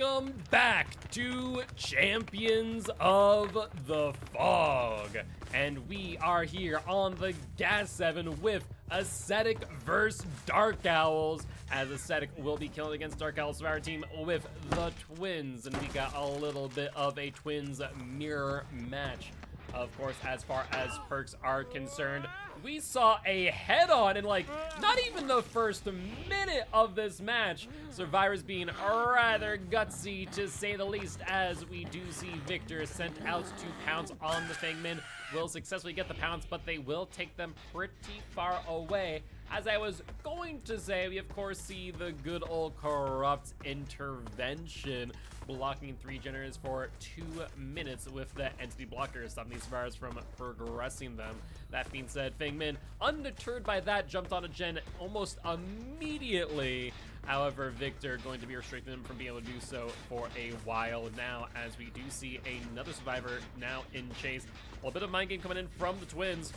Welcome back to Champions of the Fog. And we are here on the Gas 7 with Ascetic versus Dark Owls, as Ascetic will be killing against Dark Owls of our team with the Twins. And we got a little bit of a Twins mirror match. Of course, as far as perks are concerned, we saw a head-on in not even the first minute of this match. Survivors being rather gutsy to say the least, as we do see Victor sent out to pounce on the Fangmen. Will successfully get the pounce, but they will take them pretty far away. As I was going to say, we of course see the good old corrupt intervention, blocking 3 generators for 2 minutes with the entity blocker, stopping these survivors from progressing them. That being said, Fangmin, undeterred by that, jumped on a gen almost immediately. However, Victor going to be restricting them from being able to do so for a while now, as we do see another survivor now in chase. A little bit of mind game coming in from the Twins.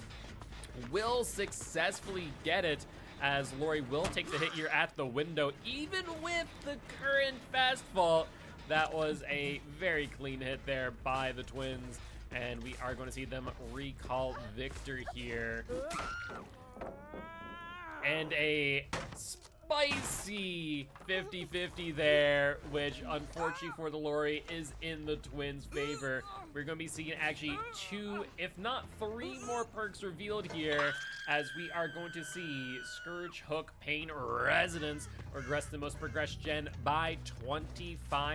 Will successfully get it, as Lori will take the hit here at the window, even with the current fast fault. That was a very clean hit there by the Twins, and we are going to see them recall Victor here. And a spicy 50-50 there, which unfortunately for the Lori is in the Twins' favor. We're going to be seeing actually 2, if not 3 more perks revealed here, as we are going to see Scourge, Hook, Pain, Resonance regress the most progressed gen by 25%.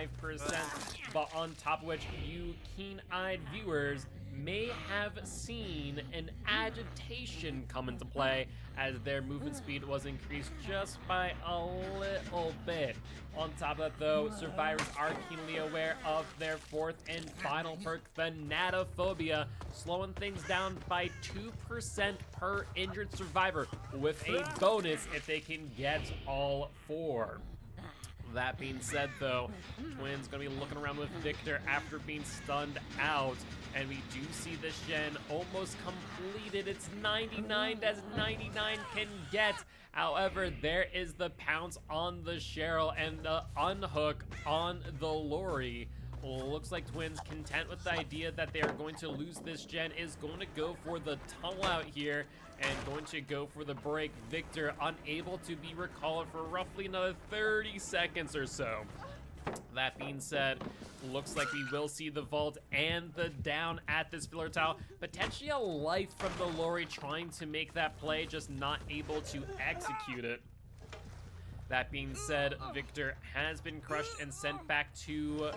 But on top of which, you keen-eyed viewers may have seen an agitation come into play, as their movement speed was increased just by a little bit. On top of that though, survivors are keenly aware of their 4th and final perk, Thanatophobia, slowing things down by 2% per injured survivor, with a bonus if they can get all 4. That being said though, Twins gonna be looking around with Victor after being stunned out, and we do see this gen almost completed. It's 99 as 99 can get. However, there is the pounce on the Cheryl and the unhook on the Lori. Looks like Twins, content with the idea that they are going to lose this gen, is going to go for the tunnel out here and going to go for the break. Victor unable to be recalled for roughly another 30 seconds or so. That being said, looks like we will see the vault and the down at this filler tile. Potentially a life from the Lori trying to make that play, just not able to execute it. That being said, Victor has been crushed and sent back to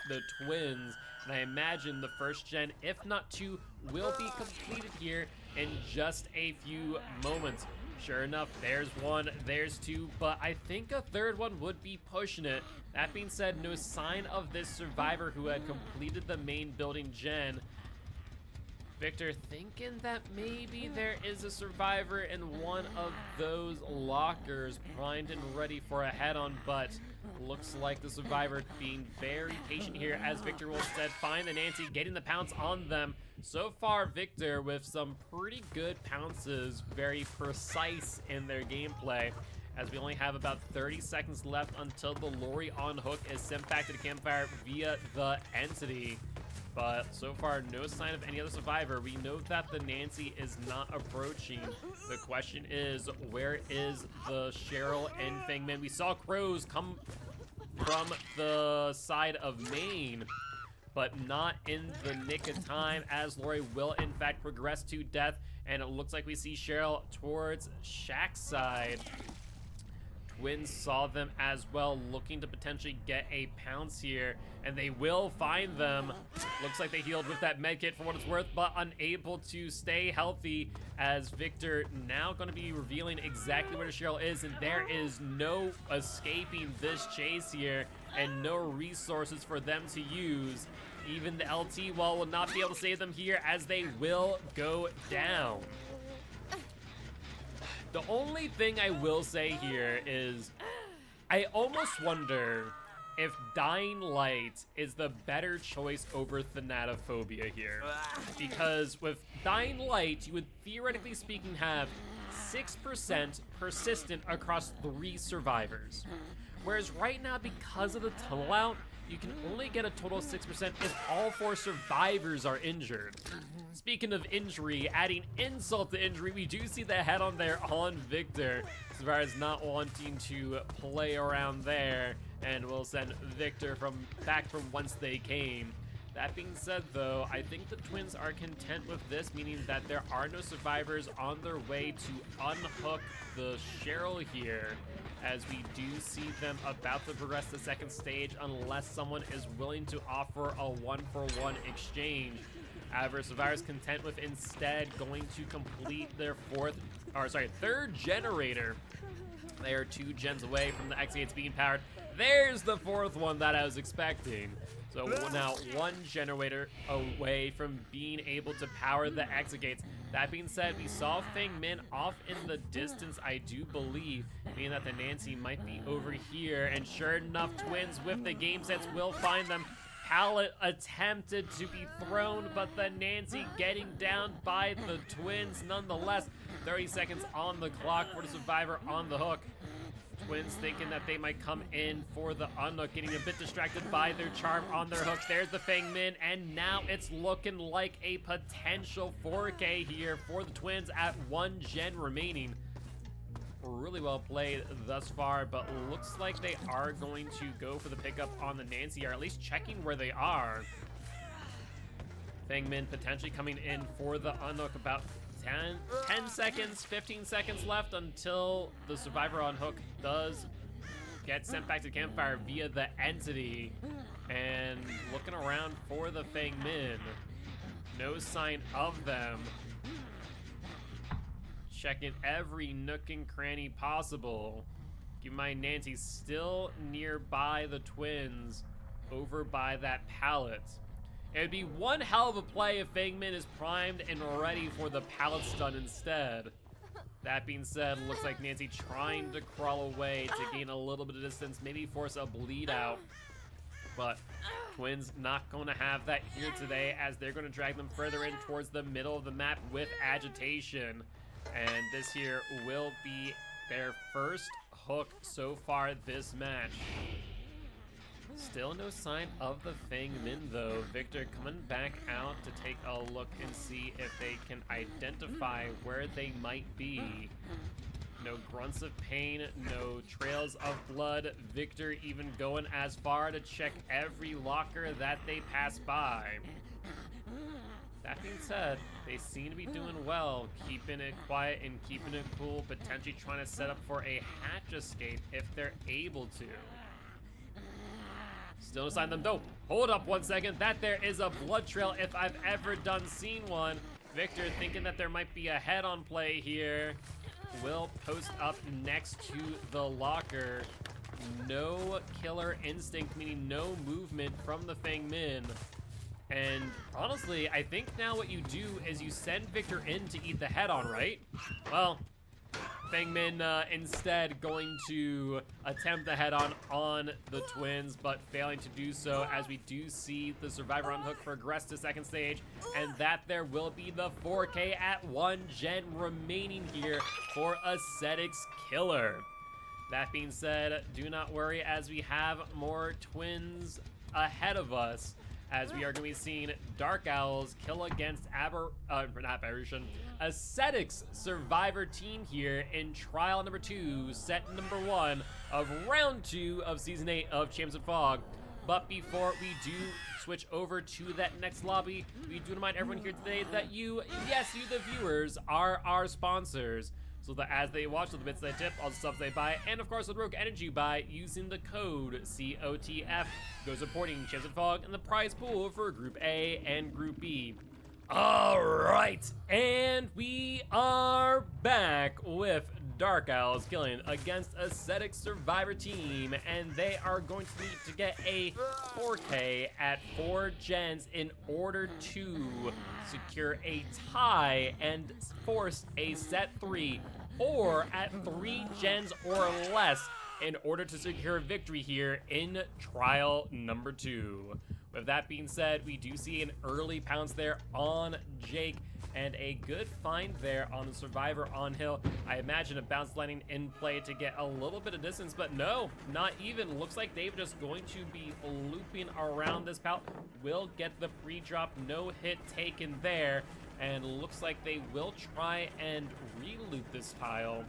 the Twins, and I imagine the first gen, if not 2, will be completed here in just a few moments. Sure enough, there's 1, there's 2, but I think a 3rd one would be pushing it. That being said, no sign of this survivor who had completed the main building gen. Victor thinking that maybe there is a survivor in one of those lockers, primed and ready for a head-on, but looks like the survivor being very patient here, as Victor will instead find the Nancy, getting the pounce on them. So far, Victor with some pretty good pounces, very precise in their gameplay, as we only have about 30 seconds left until the Lori on hook is sent back to the campfire via the entity. But so far, no sign of any other survivor. We know that the Nancy is not approaching. The question is, where is the Cheryl and Fangman? We saw crows come from the side of Maine, but not in the nick of time, as Lori will in fact progress to death, and it looks like we see Cheryl towards Shaq's side. Twins saw them as well, looking to potentially get a pounce here, and they will find them. Looks like they healed with that med kit for what it's worth, but unable to stay healthy, as Victor now going to be revealing exactly where Cheryl is, and there is no escaping this chase here, and no resources for them to use. Even the LT wall will not be able to save them here, as they will go down. The only thing I will say here is, I almost wonder if Dying Light is the better choice over Thanatophobia here. Because with Dying Light, you would theoretically speaking have 6% persistent across 3 survivors. Whereas right now, because of the tunnel out, you can only get a total of 6% if all 4 survivors are injured. Speaking of injury, adding insult to injury, we do see the head on there on Victor. Survivor's not wanting to play around there, and we'll send Victor back from whence they came. That being said, though, I think the Twins are content with this, meaning that there are no survivors on their way to unhook the Cheryl here, as we do see them about to progress to the second stage unless someone is willing to offer a 1-for-1 exchange. However, survivors content with instead going to complete their third generator. They are 2 gens away from the X-Gates being powered. There's the 4th one that I was expecting. So now 1 generator away from being able to power the X-Gates. That being said, we saw Feng Min off in the distance, I do believe, meaning that the Nancy might be over here. And sure enough, Twins with the game sets will find them. Pallet attempted to be thrown, but the Nancy getting down by the Twins nonetheless. 30 seconds on the clock for the survivor on the hook. Twins thinking that they might come in for the unhook, getting a bit distracted by their charm on their hook. There's the Feng Min, and now it's looking like a potential 4K here for the Twins at 1 gen remaining. Really well played thus far, but looks like they are going to go for the pickup on the Nancy, or at least checking where they are. Feng Min potentially coming in for the unhook. About 10 seconds, 15 seconds left until the survivor on hook does get sent back to campfire via the entity. And looking around for the Feng Min, no sign of them. Checking every nook and cranny possible. Keep in mind, Nancy's still nearby the Twins, over by that pallet. It'd be one hell of a play if Feng Min is primed and ready for the pallet stun instead. That being said, looks like Nancy trying to crawl away to gain a little bit of distance, maybe force a bleed out. But Twins not going to have that here today, as they're going to drag them further in towards the middle of the map with agitation. And this here will be their first hook so far this match. Still no sign of the Feng Min though. Victor coming back out to take a look and see if they can identify where they might be. No grunts of pain, no trails of blood. Victor even going as far to check every locker that they pass by. That being said, they seem to be doing well, keeping it quiet and keeping it cool, potentially trying to set up for a hatch escape if they're able to. Still no sign of them though. Hold up 1 second, that there is a blood trail if I've ever seen one. Victor thinking that there might be a head on play here. Will post up next to the locker. No killer instinct, meaning no movement from the Feng Min. And honestly, I think now what you do is you send Victor in to eat the head on, right? Well, Feng Min instead going to attempt the head on the Twins, but failing to do so, as we do see the survivor on hook progress to second stage, and that there will be the 4K at 1 gen remaining here for Ascetic's killer. That being said, do not worry, as we have more Twins ahead of us, as we are going to be seeing Dark Owls kill against Ascetic's survivor team here in trial number 2, set number 1 of round 2 of season 8 of Champs and Fog. But before we do switch over to that next lobby, we do remind everyone here today that you, yes, you the viewers, are our sponsors. So that as they watch, all the bits they tip, all the subs they buy, and of course the Rogue Energy buy using the code COTF, goes supporting Champs and Fog and the prize pool for Group A and Group B. All right, and we are back with Dark Owls killing against Ascetic survivor team, and they are going to need to get a 4K at 4 gens in order to secure a tie and force a set 3, or at 3 gens or less in order to secure victory here in trial number 2. With that being said, we do see an early pounce there on Jake, and a good find there on the survivor on hill. I imagine a bounce landing in play to get a little bit of distance, but no, not even. Looks like David is going to be looping around this pallet. Will get the pre-drop, no hit taken there, and looks like they will try and re-loop this tile.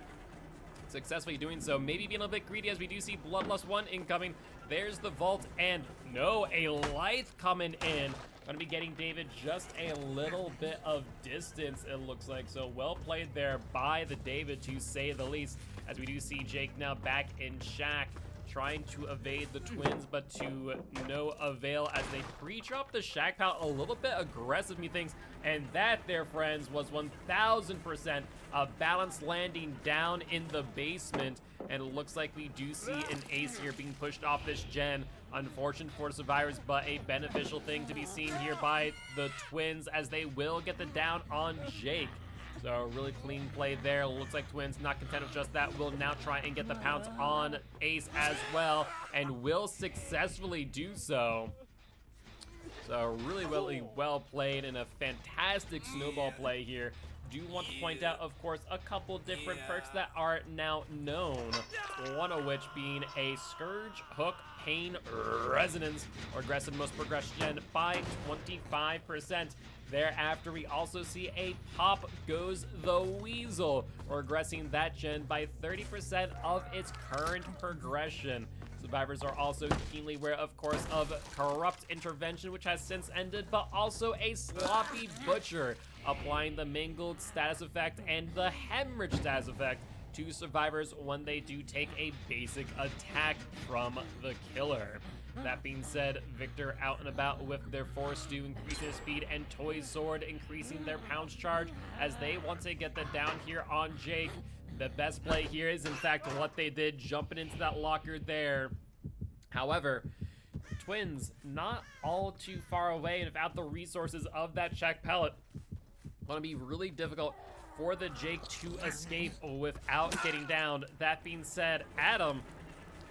Successfully doing so, maybe being a little bit greedy as we do see Bloodlust 1 incoming. There's the vault, and no, a Lithe coming in. Gonna be getting David just a little bit of distance, it looks like. So well played there by the David, to say the least, as we do see Jake now back in shack, trying to evade the twins, but to no avail as they pre-drop the shack pallet a little bit aggressive, methinks. And that, there, friends, was 1000% a balanced landing down in the basement. And it looks like we do see an ace here being pushed off this gen. Unfortunate for the survivors, but a beneficial thing to be seen here by the twins, as they will get the down on Jake. So really clean play there. Looks like twins, not content with just that, will now try and get the pounce on ace as well, and will successfully do so. So really well played, and a fantastic snowball play here. Do want to point out, of course, a couple different perks that are now known. One of which being a Scourge, Hook, Pain, Resonance, or aggressive most progression by 25%. Thereafter, we also see a Pop Goes the Weasel, or regressing that gen by 30% of its current progression. Survivors are also keenly aware, of course, of Corrupt Intervention, which has since ended, but also a Sloppy Butcher, applying the Mingled status effect and the Hemorrhage status effect to survivors when they do take a basic attack from the killer. That being said, Victor out and about with their Force Stew increasing their speed, and Toy Sword increasing their pounce charge as they want to get the down here on Jake. The best play here is, in fact, what they did, jumping into that locker there. However, twins not all too far away, and without the resources of that check pallet, gonna be really difficult for the Jake to escape without getting down. That being said, Adam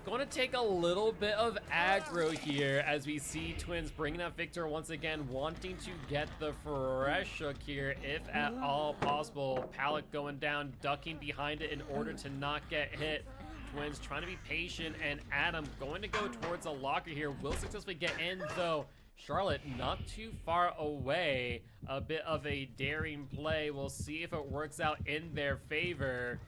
going to take a little bit of aggro here, as we see twins bringing up Victor once again, wanting to get the fresh hook here if at all possible. Pallet going down, ducking behind it in order to not get hit. Twins trying to be patient, and Adam going to go towards a locker here. Will successfully get in, though. Charlotte not too far away. A bit of a daring play. We'll see if it works out in their favor.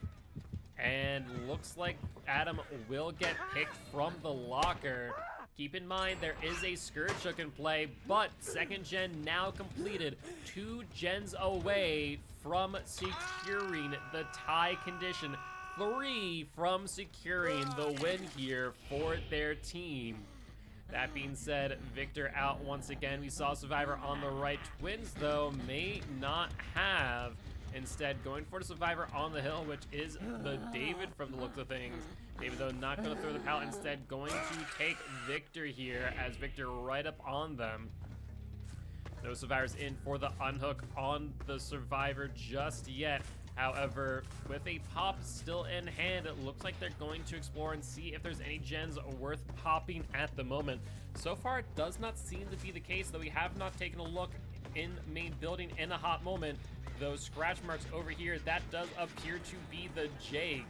And looks like Adam will get picked from the locker. Keep in mind, there is a Scourge Hook in play, but second gen now completed. 2 gens away from securing the tie condition. 3 from securing the win here for their team. That being said, Victor out once again. We saw Survivor on the right. Twins, though, may not have. Instead, going for the survivor on the hill, which is the David from the looks of things. David, though, not going to throw the pallet. Instead, going to take Victor here, as Victor right up on them. No survivors in for the unhook on the survivor just yet. However, with a pop still in hand, it looks like they're going to explore and see if there's any gens worth popping at the moment. So far, it does not seem to be the case, though we have not taken a look in main building in a hot moment. Those scratch marks over here, that does appear to be the Jake.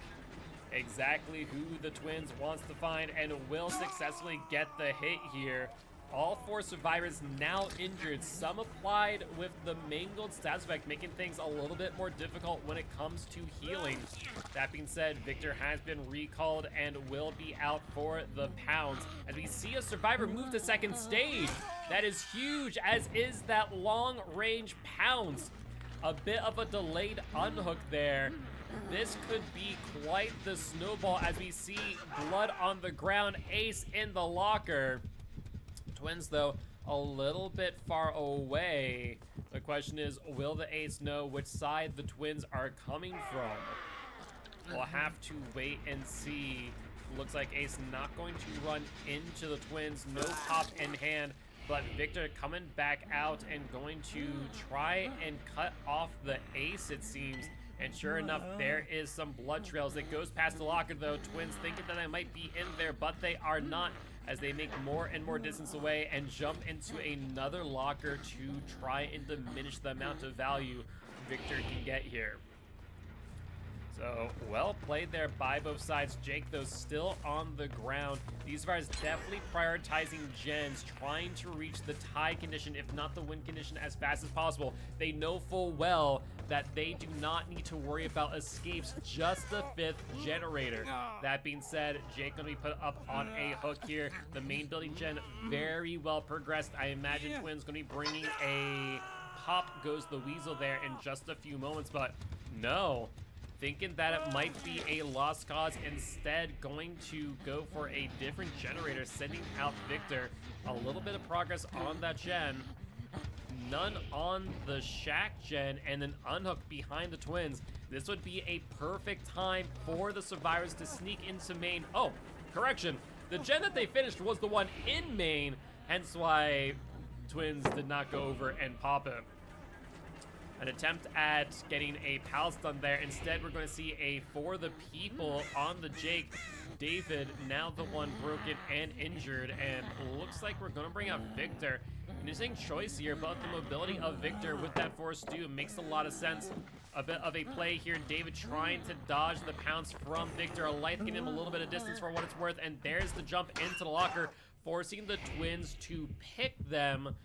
Exactly who the twins wants to find, and will successfully get the hit here. All 4 survivors now injured, some applied with the Mangled status effect, making things a little bit more difficult when it comes to healing. That being said, Victor has been recalled and will be out for the pounds, as we see a survivor move to second stage. That is huge, as is that long range pounce. A bit of a delayed unhook there. This could be quite the snowball, as we see blood on the ground, ace in the locker. Twins, though, a little bit far away. The question is, will the ace know which side the twins are coming from? We'll have to wait and see. Looks like ace not going to run into the twins. No pop in hand, but Victor coming back out and going to try and cut off the ace, it seems. And sure enough, there is some blood trails that goes past the locker, though. Twins thinking that they might be in there, but they are not. as they make more and more distance away and jump into another locker to try and diminish the amount of value Victor can get here. So, well played there by both sides. Jake, though, still on the ground. These Survivors definitely prioritizing gens, trying to reach the tie condition, if not the win condition, as fast as possible. They know full well that they do not need to worry about escapes, just the 5th generator. That being said, Jake gonna be put up on a hook here. The main building gen very well progressed. I imagine Twins gonna be bringing a pop goes the weasel there in just a few moments, but no. Thinking that it might be a lost cause, instead going to go for a different generator, sending out Victor. A little bit of progress on that gen. None on the Shack gen, and an unhook behind the Twins. This would be a perfect time for the Survivors to sneak into main. Oh, correction. The gen that they finished was the one in main, hence why Twins did not go over and pop it. An attempt at getting a pal stun there. Instead, we're going to see a for the people on the Jake. David, now the one broken and injured, and looks like we're going to bring out Victor. Interesting choice here, but the mobility of Victor with that force do makes a lot of sense. A bit of a play here. David trying to dodge the pounce from Victor. Life giving him a little bit of distance for what it's worth, and there's the jump into the locker, forcing the Twins to pick them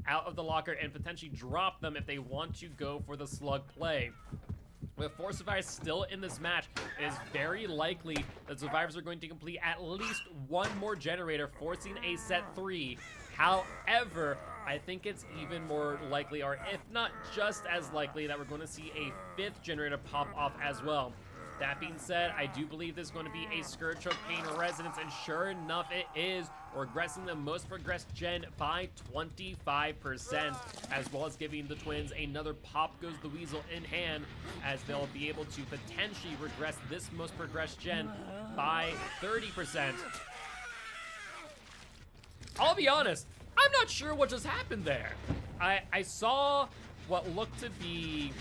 out of the locker and potentially drop them if they want to go for the slug play. With 4 Survivors still in this match, it is very likely that Survivors are going to complete at least one more generator, forcing a set 3. However, I think it's even more likely, or if not just as likely, that we're going to see a 5th generator pop off as well. That being said, I do believe this is going to be a Scourge Choke Pain Resonance, and sure enough it is, regressing the most progressed gen by 25%, as well as giving the Twins another Pop Goes the Weasel in hand, as they'll be able to potentially regress this most progressed gen by 30%. I'll be honest, I'm not sure what just happened there. I saw what looked to be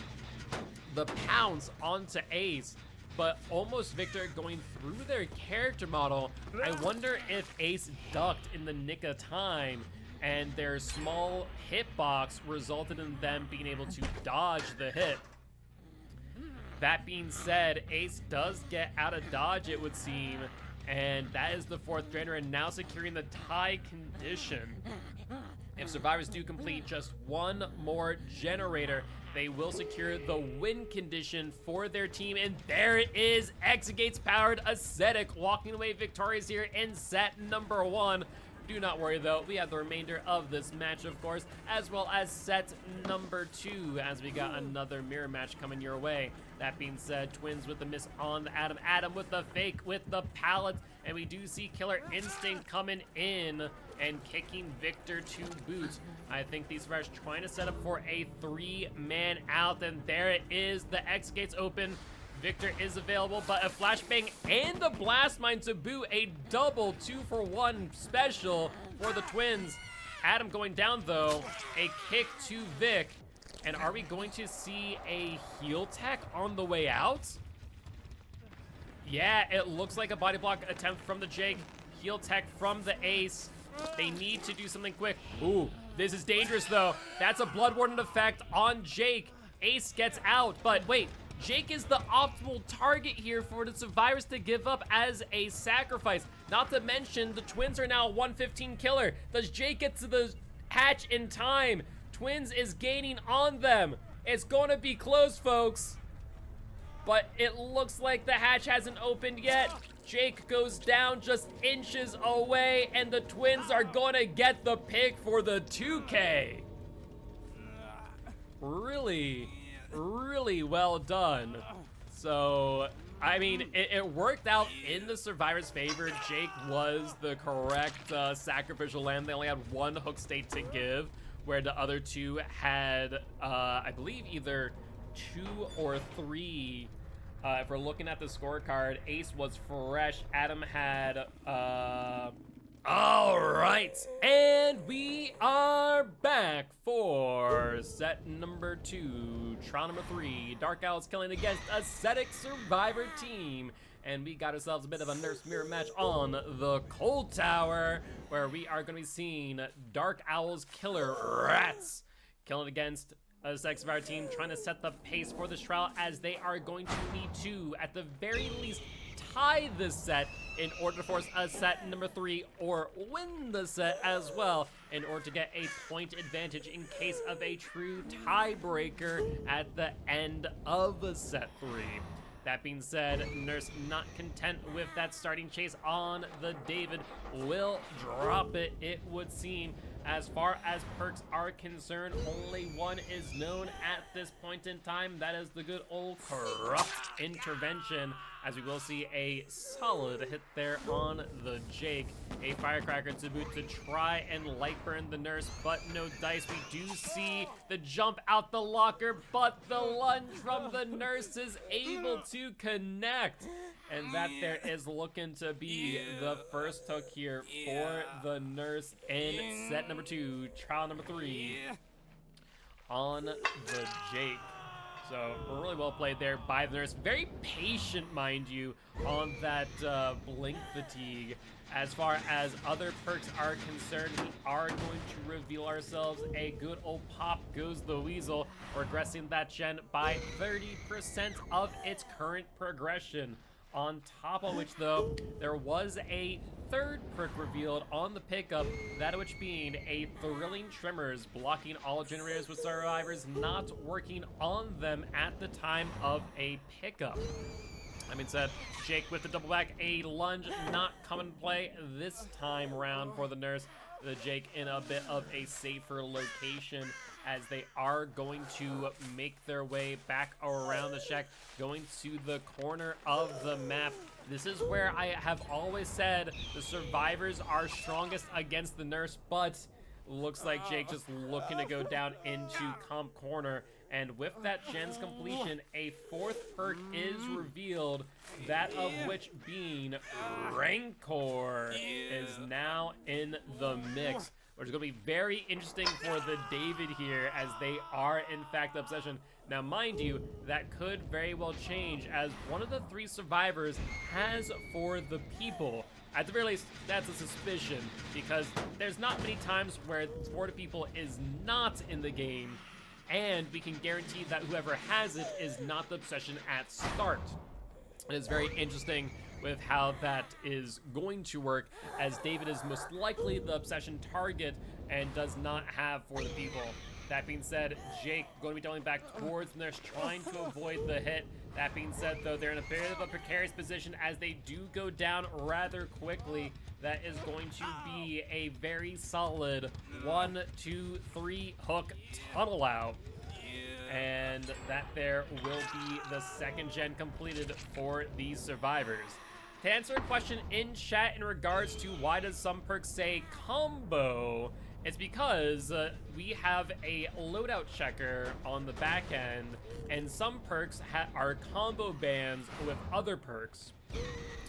the pounce onto Ace, but almost Victor going through their character model. I wonder if Ace ducked in the nick of time and their small hitbox resulted in them being able to dodge the hit. That being said, Ace does get out of dodge, it would seem, and that is the 4th generator, and now securing the tie condition. If Survivors do complete just one more generator, they will secure the win condition for their team, and there it is. Exegate's powered Ascetic walking away victorious here in set number 1. Do not worry though, we have the remainder of this match, of course, as well as set number 2, as we got another mirror match coming your way. That being said, Twins with the miss on the Adam. Adam with the fake with the pallet, and we do see Killer Instinct coming in and kicking Victor to boot. I think these Survivors trying to set up for a 3-man out, and there it is. The X gates open. Victor is available, but a flashbang and the blast mine to boot. A double 2-for-1 special for the Twins. Adam going down though. A kick to Vic. And are we going to see a heal tech on the way out? Yeah, it looks like a body block attempt from the Jake. Heal tech from the Ace. They need to do something quick. Ooh, this is dangerous though. That's a Blood Warden effect on Jake. Ace gets out, but wait. Jake is the optimal target here for the Survivors to give up as a sacrifice. Not to mention, the Twins are now 115 killer. Does Jake get to the hatch in time? Twins is gaining on them. It's gonna be close, folks. But it looks like the hatch hasn't opened yet. Jake goes down just inches away, and the Twins are gonna get the pick for the 2K. Really well done. So, I mean, it worked out in the Survivors' favor. Jake was the correct sacrificial lamb. They only had 1 hook state to give, where the other 2 had, I believe, either 2 or 3. If we're looking at the scorecard, Ace was fresh. Adam had, all right, and we are back for set number 2, trial number 3. Dark Owls killing against Ascetic Survivor team. and we got ourselves a bit of a nurse mirror match on the Cold Tower, where we are going to be seeing Dark Owl's killer rats killing against a sex of our team, trying to set the pace for this trial, as they are going to need to, at the very least, tie this set in order to force a set number 3, or win the set as well in order to get a point advantage in case of a true tiebreaker at the end of set 3. That being said, Nurse, not content with that starting chase on the David, will drop it, it would seem. As far as perks are concerned, only one is known at this point in time. That is the good old Corrupt Intervention, as we will see a solid hit there on the Jake. A Firecracker to boot to try and light burn the Nurse, but no dice. We do see the jump out the locker, but the lunge from the Nurse is able to connect. And that there is looking to be the first hook here for the Nurse in set number 2, trial number 3 on the Jake. So really well played there by the Nurse. Very patient, mind you, on that blink fatigue. As far as other perks are concerned, we are going to reveal ourselves a good old Pop Goes the Weasel, regressing that gen by 30% of its current progression. On top of which, though, there was a third perk revealed on the pickup, that which being a Thrilling Tremors, blocking all generators with survivors not working on them at the time of a pickup. That being said, Jake with the double back, a lunge not coming to play this time round for the Nurse. The Jake in a bit of a safer location, as they are going to make their way back around the shack, going to the corner of the map. This is where I have always said the survivors are strongest against the Nurse, but looks like Jake just looking to go down into comp corner. And with that gen's completion, a fourth perk is revealed, that of which being Rancor is now in the mix, which is going to be very interesting for the David here, as they are in fact Obsession. Now mind you, that could very well change, as one of the 3 survivors has For the People. At the very least, that's a suspicion, because there's not many times where For the People is not in the game, and we can guarantee that whoever has it is not the Obsession at start. It is very interesting with how that is going to work, as David is most likely the Obsession target and does not have For the People. That being said, Jake going to be doubling back towards the Nurse, trying to avoid the hit. That being said, though, they're in a bit of a precarious position, as they do go down rather quickly. That is going to be a very solid 1, 2, 3 hook tunnel out. And that there will be the second gen completed for these survivors. To answer a question in chat in regards to why does some perks say combo, it's because we have a loadout checker on the back end, and some perks are combo bans with other perks.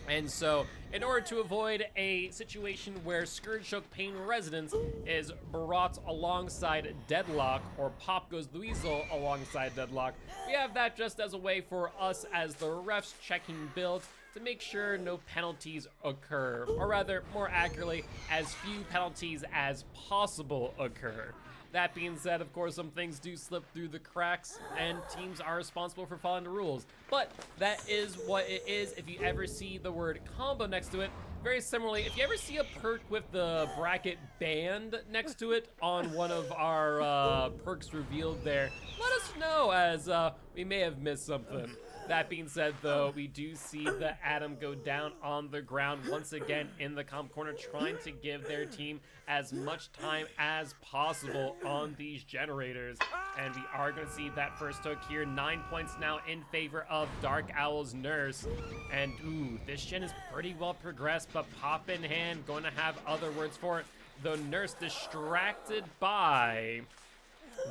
And so, in order to avoid a situation where Scourge Choke Pain Resonance is brought alongside Deadlock, or Pop Goes the Weasel alongside Deadlock, we have that just as a way for us as the refs checking builds to make sure no penalties occur, or rather, more accurately, as few penalties as possible occur. That being said, of course, some things do slip through the cracks, and teams are responsible for following the rules. But that is what it is. If you ever see the word combo next to it, very similarly, if you ever see a perk with the bracket banned next to it on one of our perks revealed there, let us know, as we may have missed something. That being said, though, we do see the Atom go down on the ground once again in the comp corner, trying to give their team as much time as possible on these generators. And we are going to see that first hook here. 9 points now in favor of Dark Owl's Nurse. And, ooh, this gen is pretty well progressed, but Pop in hand, going to have other words for it. The Nurse, distracted by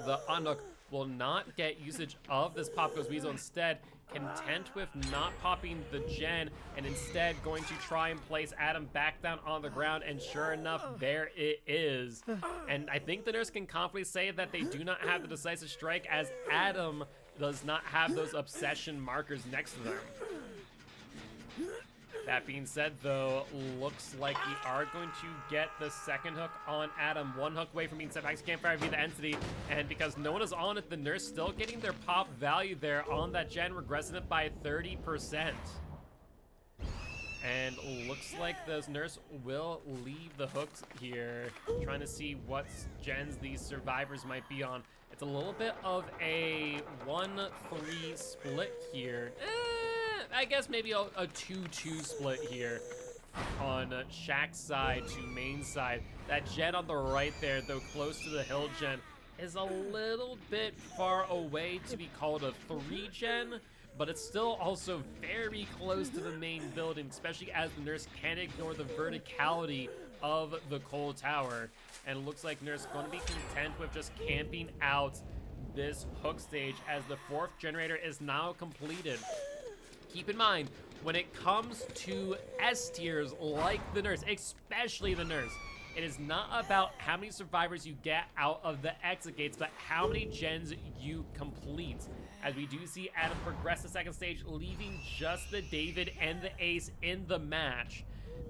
the unhook, will not get usage of this Pop Goes Weasel. Instead, content with not popping the gen, and instead going to try and place Adam back down on the ground, and sure enough, there it is. And I think the Nurse can confidently say that they do not have the decisive strike, as Adam does not have those obsession markers next to them. That being said, though, looks like we are going to get the second hook on Adam. One hook away from being set back to campfire via the entity, and because no one is on it, the nurse still getting their pop value there on that gen, regressing it by 30%. And looks like this nurse will leave the hooks here, trying to see what gens these survivors might be on. It's a little bit of a 1-3 split here. I guess maybe a 2-2 split here on Shaq's side to main side. That gen on the right there, though close to the hill gen, is a little bit far away to be called a 3 gen, but it's still also very close to the main building, especially as the nurse can't ignore the verticality of the coal tower. And it looks like nurse going to be content with just camping out this hook stage as the 4th generator is now completed. Keep in mind, when it comes to S tiers like the nurse, especially the nurse, it is not about how many survivors you get out of the exit gates, but how many gens you complete. As we do see Adam progress to second stage, leaving just the David and the Ace in the match.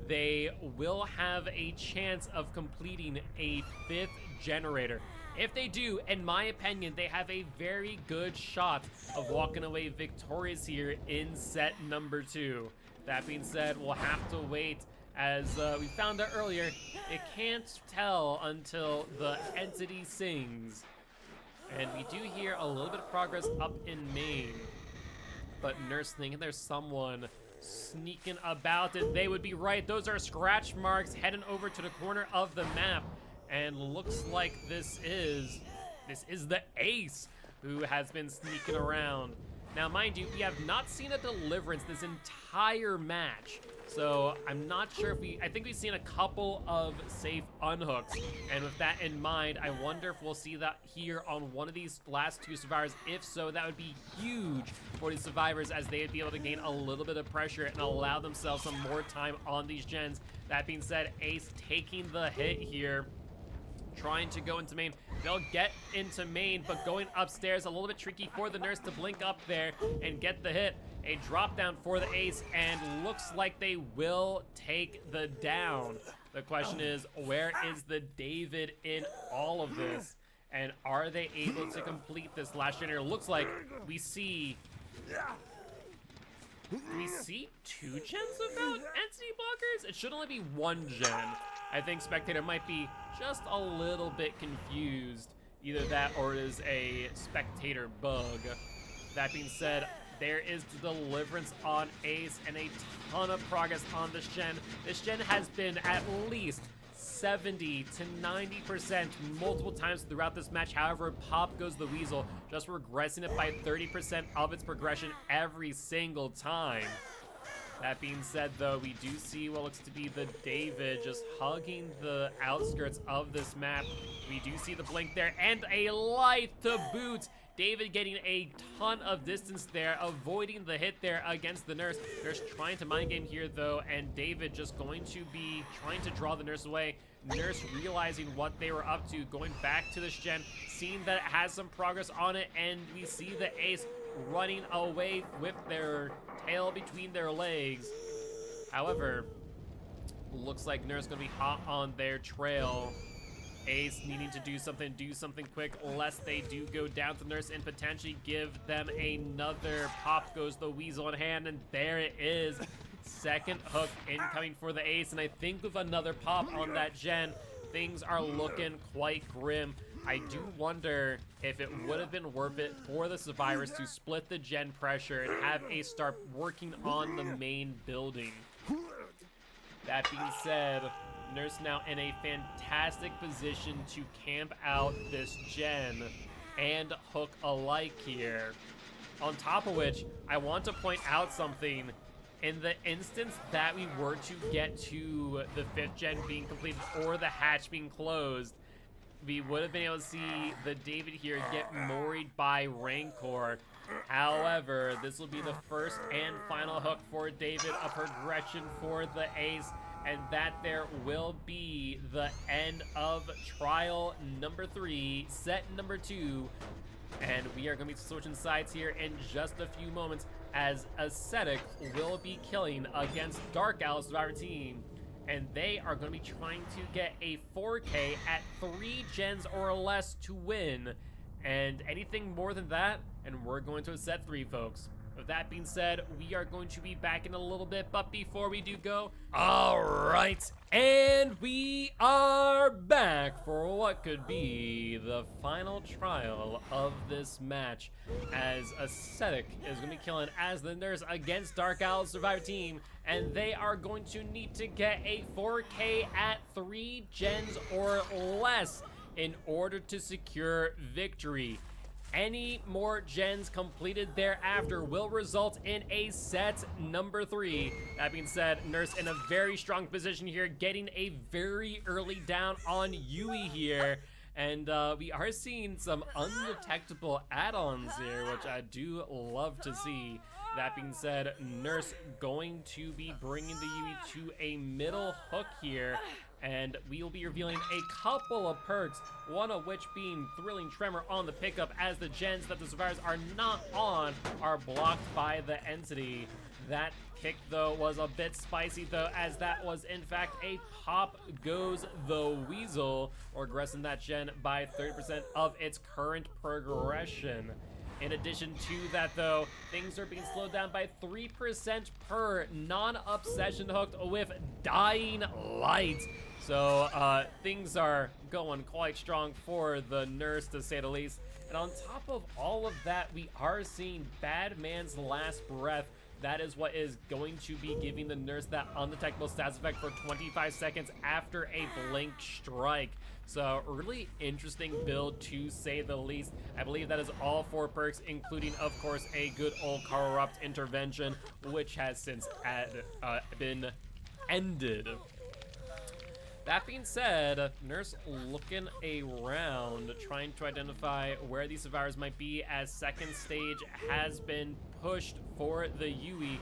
They will have a chance of completing a 5th generator. If they do, in my opinion, they have a very good shot of walking away victorious here in set number 2. That being said, we'll have to wait. As we found out earlier, it can't tell until the entity sings. And we do hear a little bit of progress up in main. But nurse thinking there's someone sneaking about it. They would be right. Those are scratch marks heading over to the corner of the map. And looks like this is the Ace who has been sneaking around. Now, mind you, we have not seen a deliverance this entire match. So I'm not sure if I think we've seen a couple of safe unhooks. And with that in mind, I wonder if we'll see that here on one of these last 2 survivors. If so, that would be huge for these survivors, as they would be able to gain a little bit of pressure and allow themselves some more time on these gens. That being said, Ace taking the hit here, trying to go into main. They'll get into main, but going upstairs a little bit tricky for the nurse to blink up there and get the hit. A drop down for the Ace, and looks like they will take the down. The question is, where is the David in all of this? And are they able to complete this last generator? Looks like we see... Do we see 2 gens without entity blockers? It should only be 1 gen. I think Spectator might be just a little bit confused. Either that or it is a Spectator bug. That being said, there is the deliverance on Ace and a ton of progress on this gen. This gen has been at least 70 to 90% multiple times throughout this match. However, pop goes the Weasel, just regressing it by 30% of its progression every single time. That being said, though, we do see what looks to be the David just hugging the outskirts of this map. We do see the blink there, and a light to boot. David getting a ton of distance there, avoiding the hit there against the nurse. Nurse trying to mind game here, though, and David just going to be trying to draw the nurse away. Nurse realizing what they were up to, going back to this gen, seeing that it has some progress on it, and we see the Ace running away with their tail between their legs. However, looks like Nurse gonna be hot on their trail. Ace needing to do something quick, lest they do go down to Nurse and potentially give them another pop. Goes the Weasel in hand, and there it is. Second hook incoming for the Ace, and I think with another pop on that gen, things are looking quite grim. I do wonder if it would have been worth it for the survivors to split the gen pressure and have Ace start working on the main building. That being said, Nurse now in a fantastic position to camp out this gen and hook alike here. On top of which, I want to point out something. In the instance that we were to get to the 5th gen being completed or the hatch being closed, we would have been able to see the David here get moried by Rancor. However, this will be the first and final hook for David, a progression for the Ace, and that there will be the end of trial number 3, set number 2. And we are going to be switching sides here in just a few moments. as Ascetic will be killing against Dark Owl Survivor Team. And they are going to be trying to get a 4K at 3 gens or less to win. And anything more than that, and we're going to a set 3, folks. With that being said, we are going to be back in a little bit, but before we do go, all right, and we are back for what could be the final trial of this match, as Ascetic is going to be killing as the nurse against Dark Owl Survivor Team, and they are going to need to get a 4K at 3 gens or less in order to secure victory. Any more gens completed thereafter will result in a set number 3. That being said, Nurse in a very strong position here, getting a very early down on Yui here. And we are seeing some undetectable add-ons here, which I do love to see. That being said, Nurse going to be bringing the Yui to a middle hook here. And we will be revealing a couple of perks, one of which being Thrilling Tremor on the pickup, as the gens that the survivors are not on are blocked by the entity. That kick, though, was a bit spicy, though, as that was, in fact, a pop goes the weasel, or regressing that gen by 30% of its current progression. In addition to that, though, things are being slowed down by 3% per non-obsession hooked with Dying Light. So things are going quite strong for the nurse, to say the least. And on top of all of that, we are seeing Bad Man's Last Breath. That is what is going to be giving the nurse that undetectable stats effect for 25 seconds after a blink strike. So really interesting build, to say the least. I believe that is all 4 perks, including, of course, a good old Corrupt intervention, which has since been ended. That being said, Nurse looking around, trying to identify where these survivors might be, as second stage has been pushed for the Yui.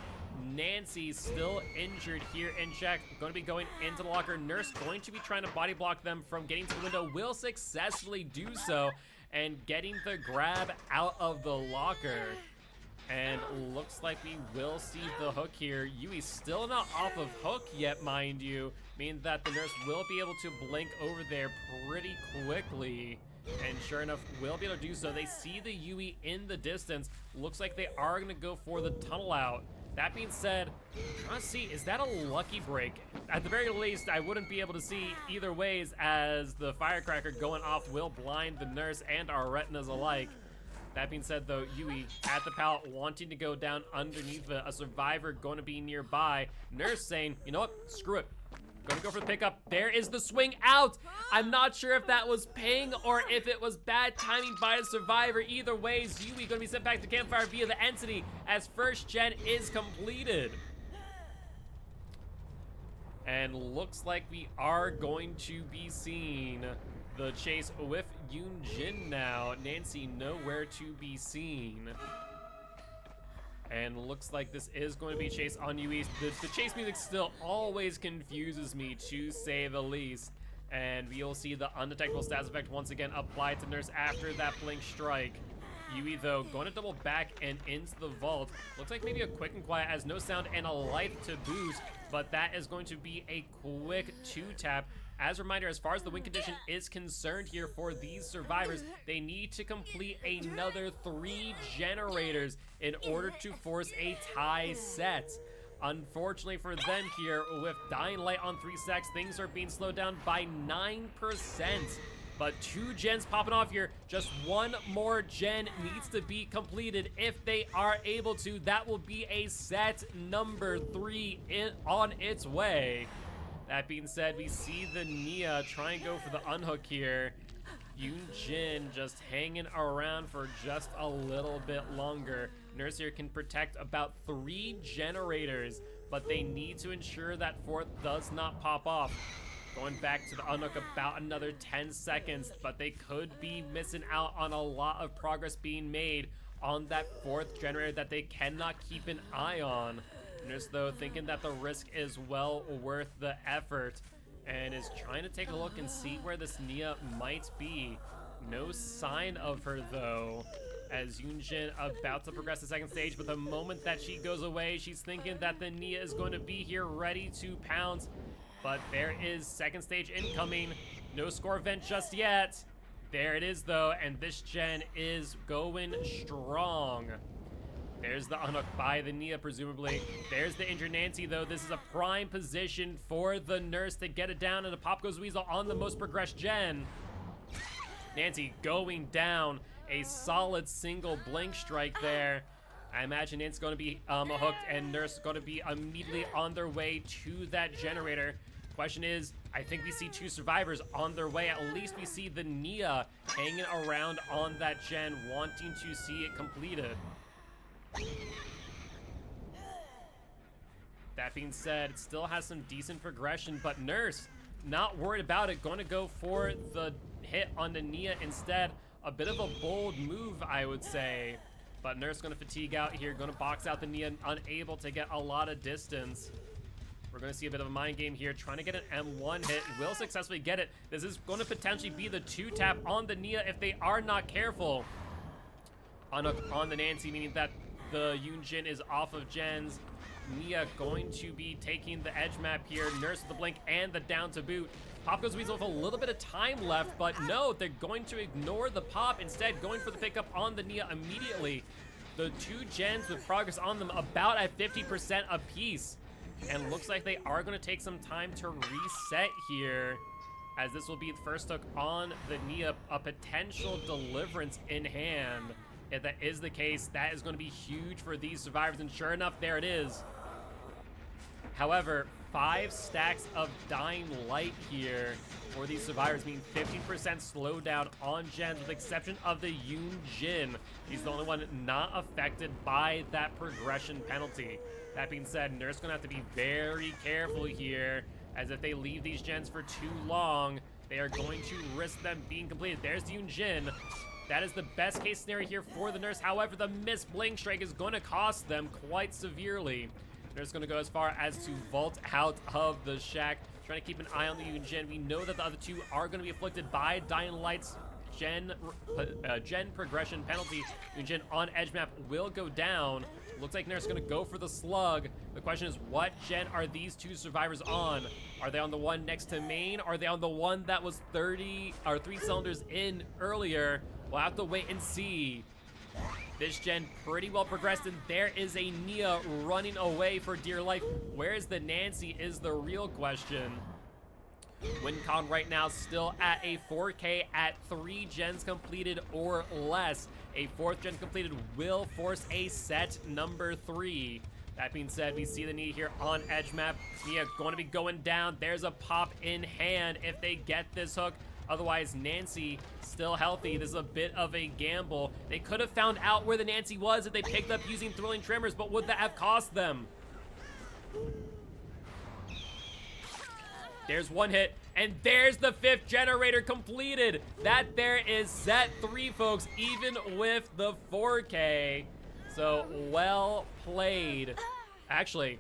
Nancy still injured here in check, going to be going into the locker. Nurse going to be trying to body block them from getting to the window, will successfully do so, and getting the grab out of the locker. And looks like we will see the hook here. Yui still not off of hook yet, mind you, meaning that the nurse will be able to blink over there pretty quickly. And sure enough, will be able to do so. They see the Yui in the distance. Looks like they are going to go for the tunnel out. That being said, trying to see, is that a lucky break? At the very least, I wouldn't be able to see either ways, as the firecracker going off will blind the nurse and our retinas alike. That being said, though, Yui at the pallet, wanting to go down underneath a survivor going to be nearby. Nurse saying, you know what, screw it. Gonna go for the pickup. There is the swing out. I'm not sure if that was ping or if it was bad timing by the survivor. Either way, Yui gonna be sent back to campfire via the entity, as first gen is completed. And looks like we are going to be seeing the chase with Yoon Jin now. Nancy nowhere to be seen. And looks like this is going to be a chase on Yui. The chase music still always confuses me, to say the least. And we'll see the undetectable stats effect once again applied to Nurse after that blink strike. Yui, though, going to double back and into the vault. Looks like maybe a quick and quiet, has no sound and a light to boost, but that is going to be a quick 2-tap. As a reminder, as far as the win condition is concerned here for these survivors, they need to complete another 3 generators in order to force a tie set. Unfortunately for them here, with Dying Light on 3 stacks, things are being slowed down by 9%. But 2 gens popping off here. Just 1 more gen needs to be completed. If they are able to, that will be a set number 3 on its way. That being said, we see the Nia try and go for the unhook here. Yoon Jin just hanging around for just a little bit longer. Nurse here can protect about 3 generators, but they need to ensure that 4th does not pop off. Going back to the unhook about another 10 seconds, but they could be missing out on a lot of progress being made on that 4th generator that they cannot keep an eye on. Nurse, though, thinking that the risk is well worth the effort, and is trying to take a look and see where this Nia might be. No sign of her, though. as Yunjin about to progress to second stage, but the moment that she goes away, she's thinking that the Nia is going to be here ready to pounce. But there is second stage incoming. No score event just yet. There it is though, and this gen is going strong. There's the unhook by the Nia, presumably. There's the injured Nancy, though. This is a prime position for the nurse to get it down, and a pop goes Weasel on the most progressed gen. Nancy going down. A solid single blink strike there. I imagine Nancy's going to be hooked, and nurse is going to be immediately on their way to that generator. Question is, I think we see two survivors on their way. At least we see the Nia hanging around on that gen, wanting to see it completed. That being said, it still has some decent progression, but Nurse, not worried about it, going to go for the hit on the Nia instead. A bit of a bold move, I would say. But Nurse going to fatigue out here, going to box out the Nia, unable to get a lot of distance. We're going to see a bit of a mind game here, trying to get an M1 hit. Will successfully get it. This is going to potentially be the 2-tap on the Nia if they are not careful. On the Nancy, meaning that the Yunjin is off of gens. Nia going to be taking the edge map here. Nurse with the blink and the down to boot. Pop goes Weasel with a little bit of time left, but no, they're going to ignore the pop, instead going for the pickup on the Nia immediately. The two gens with progress on them about at 50% apiece. And looks like they are going to take some time to reset here, as this will be the first hook on the Nia, a potential deliverance in hand. If that is the case, that is going to be huge for these survivors, and sure enough, there it is. However, 5 stacks of Dying Light here for these survivors, meaning 15% slowdown on gens, with the exception of the Yunjin. He's the only one not affected by that progression penalty. That being said, Nurse gonna have to be very careful here, as if they leave these gens for too long, they are going to risk them being completed. There's the Yunjin. That is the best case scenario here for the Nurse. However, the missed blink strike is going to cost them quite severely. Nurse going to go as far as to vault out of the shack, trying to keep an eye on the Yunjin. We know that the other two are going to be afflicted by Dying Light's gen progression penalty. Yunjin on edge map will go down. Looks like Nurse going to go for the slug. The question is, what gen are these two survivors on? Are they on the one next to main? Are they on the one that was 3 cylinders in earlier? We'll have to wait and see. This gen pretty well progressed, and there is a Nia running away for dear life. Where is the Nancy is the real question. WinCon right now still at a 4K at 3 gens completed or less. A 4th gen completed will force a set number 3. That being said, we see the Nia here on edge map. Nia going to be going down. There's a pop in hand if they get this hook. Otherwise, Nancy still healthy. This is a bit of a gamble. They could have found out where the Nancy was if they picked up using Thrilling Tremors, but would that have cost them? There's one hit, and there's the 5th generator completed. That there is set 3, folks, even with the 4K. So, well played. Actually,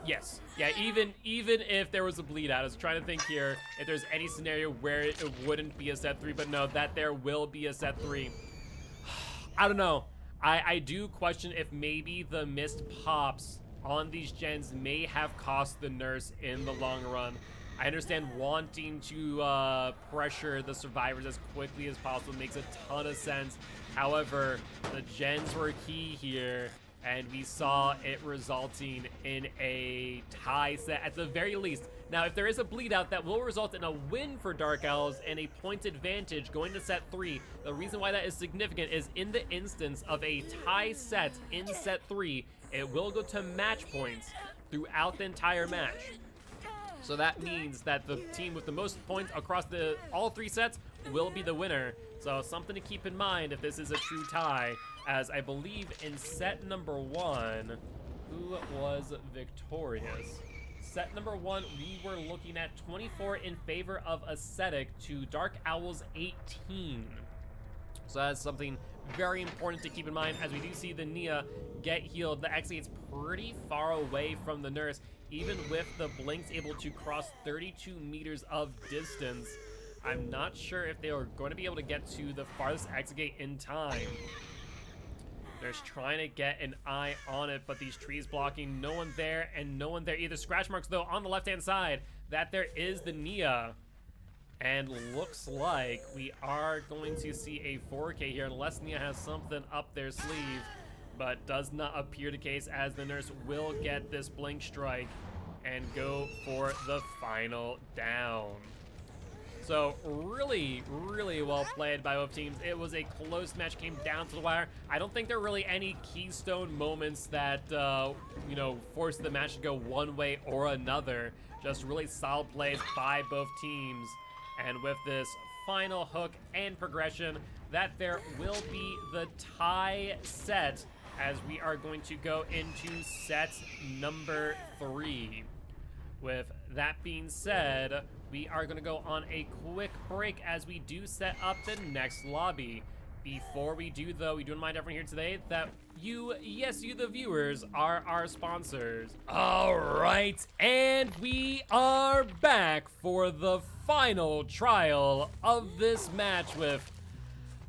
yes. Yeah, even if there was a bleed out, I was trying to think here if there's any scenario where it wouldn't be a set 3, but no, that there will be a set 3. I don't know. I do question if maybe the missed pops on these gens may have cost the Nurse in the long run. I understand wanting to pressure the survivors as quickly as possible makes a ton of sense. However, the gens were key here, and we saw it resulting in a tie set at the very least. Now, if there is a bleed out, that will result in a win for Dark Owls and a point advantage going to set 3. The reason why that is significant is in the instance of a tie set in set 3, it will go to match points throughout the entire match. So that means that the team with the most points across all 3 sets will be the winner. So something to keep in mind if this is a true tie, as I believe in set number 1, who was victorious? Set number 1, we were looking at 24 in favor of Ascetic to Dark Owls 18. So that's something very important to keep in mind, as we do see the Nia get healed. The X8's pretty far away from the Nurse, even with the blinks able to cross 32 meters of distance. I'm not sure if they are going to be able to get to the farthest exit gate in time. There's trying to get an eye on it, but these trees blocking, no one there and no one there either. Scratch marks though on the left-hand side that there is the Nia. And looks like we are going to see a 4K here unless Nia has something up their sleeve, but does not appear the case as the nurse will get this blink strike and go for the final down. So really, really well played by both teams. It was a close match, came down to the wire. I don't think there are really any keystone moments that, you know, forced the match to go one way or another. Just really solid plays by both teams. And with this final hook and progression, that there will be the tie set as we are going to go into set number 3. With that being said, we are going to go on a quick break as we do set up the next lobby. Before we do, though, we do remind everyone here today that you, yes, you the viewers, are our sponsors. All right, and we are back for the final trial of this match with...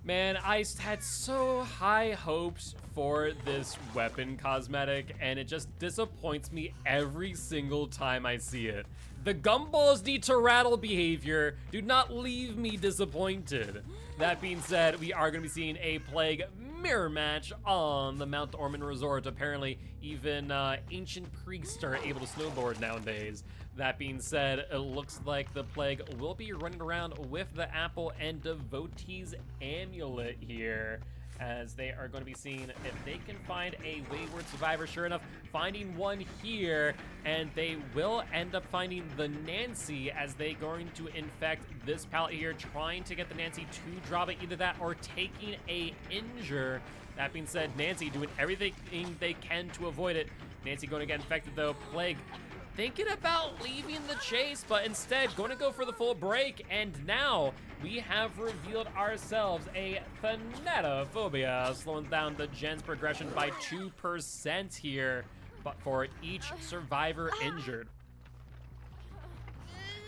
Man, I had so high hopes for this weapon cosmetic, and it just disappoints me every single time I see it. The gumballs need to rattle behavior do not leave me disappointed. That being said, we are going to be seeing a Plague mirror match on the Mount Ormond Resort. Apparently, even ancient priests are able to snowboard nowadays. That being said, it looks like the Plague will be running around with the Apple and Devotee's Amulet here, as they are going to be seeing if they can find a wayward survivor. Sure enough, finding one here, and they will end up finding the Nancy as they going to infect this pallet here, trying to get the Nancy to drop it, either that or taking a injure. That being said, Nancy doing everything they can to avoid it. Nancy going to get infected though. Plague thinking about leaving the chase, but instead going to go for the full break. And now we have revealed ourselves a Thanatophobia, slowing down the Gen's progression by 2% here, but for each survivor injured.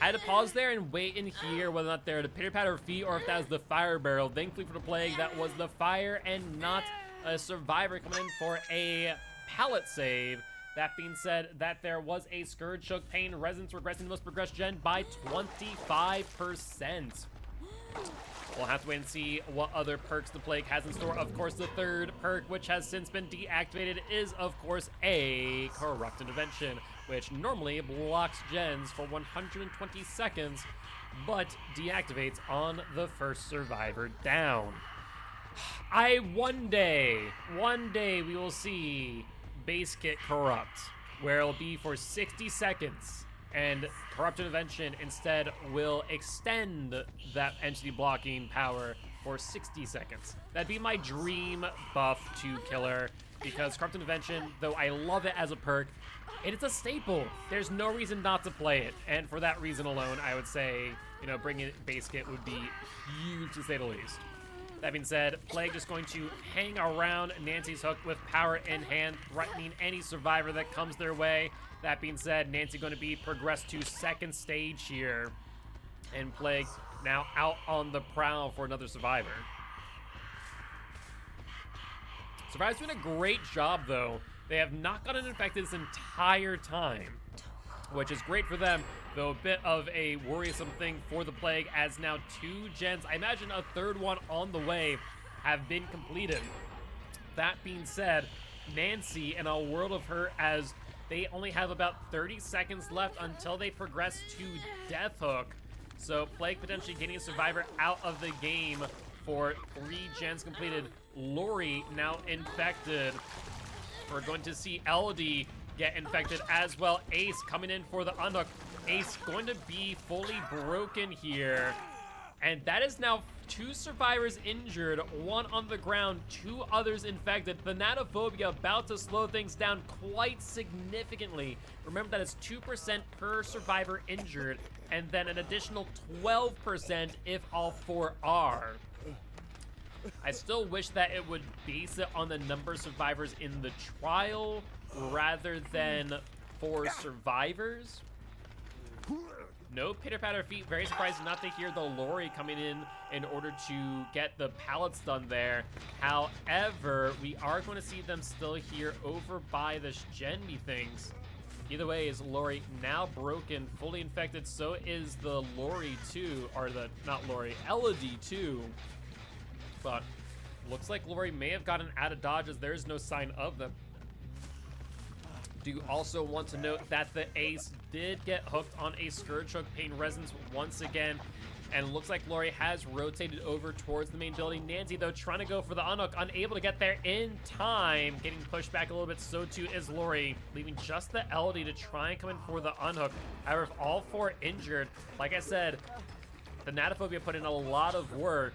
I had to pause there and wait and hear whether or not they're the pitter-patter feet or if that was the fire barrel. Thankfully for the Plague, that was the fire and not a survivor coming in for a pallet save. That being said, that there was a Scourge, Shook, Pain, Resonance, regressing the most progressed Gen by 25%. We'll have to wait and see what other perks the Plague has in store. Of course, the third perk, which has since been deactivated, is, of course, a Corrupt Intervention, which normally blocks gens for 120 seconds, but deactivates on the first survivor down. One day we will see base kit Corrupt, where it'll be for 60 seconds, and Corrupt Intervention instead will extend that entity blocking power for 60 seconds. That'd be my dream buff to Killer, because Corrupt Intervention, though I love it as a perk, it's a staple. There's no reason not to play it, and for that reason alone, I would say, you know, bringing it base kit would be huge to say the least. That being said, Plague just going to hang around Nancy's hook with power in hand, threatening any survivor that comes their way. That being said, Nancy going to be progressed to second stage here. And Plague now out on the prowl for another survivor. Survivor's doing a great job, though. They have not gotten infected this entire time, which is great for them, though a bit of a worrisome thing for the Plague, as now 2 gens, I imagine a third one on the way, have been completed. That being said, Nancy, in a world of hurt, as they only have about 30 seconds left until they progress to Death Hook. So Plague potentially getting a survivor out of the game for 3 gens completed. Lori now infected. We're going to see LD get infected as well. Ace coming in for the unhook. Ace going to be fully broken here. And that is now 2 survivors injured, 1 on the ground, 2 others infected. Thanatophobia about to slow things down quite significantly. Remember that it's 2% per survivor injured, and then an additional 12% if all 4 are. I still wish that it would base it on the number of survivors in the trial rather than 4 survivors. No pitter-patter feet. Very surprised not to hear the Lori coming in order to get the pallets done there. However, we are going to see them still here over by this gen, methinks. Either way, is Lori now broken, fully infected. So is the Lori too, or the, not Lori, Elodie too. But looks like Lori may have gotten out of dodge as there is no sign of them. Do also want to note that the Ace did get hooked on a Scourge Hook Pain Resonance once again, and looks like Lori has rotated over towards the main building. Nancy, though, trying to go for the unhook, unable to get there in time, getting pushed back a little bit. So too is Lori, leaving just the Elodie to try and come in for the unhook. However, if all four injured, like I said, the Natophobia put in a lot of work,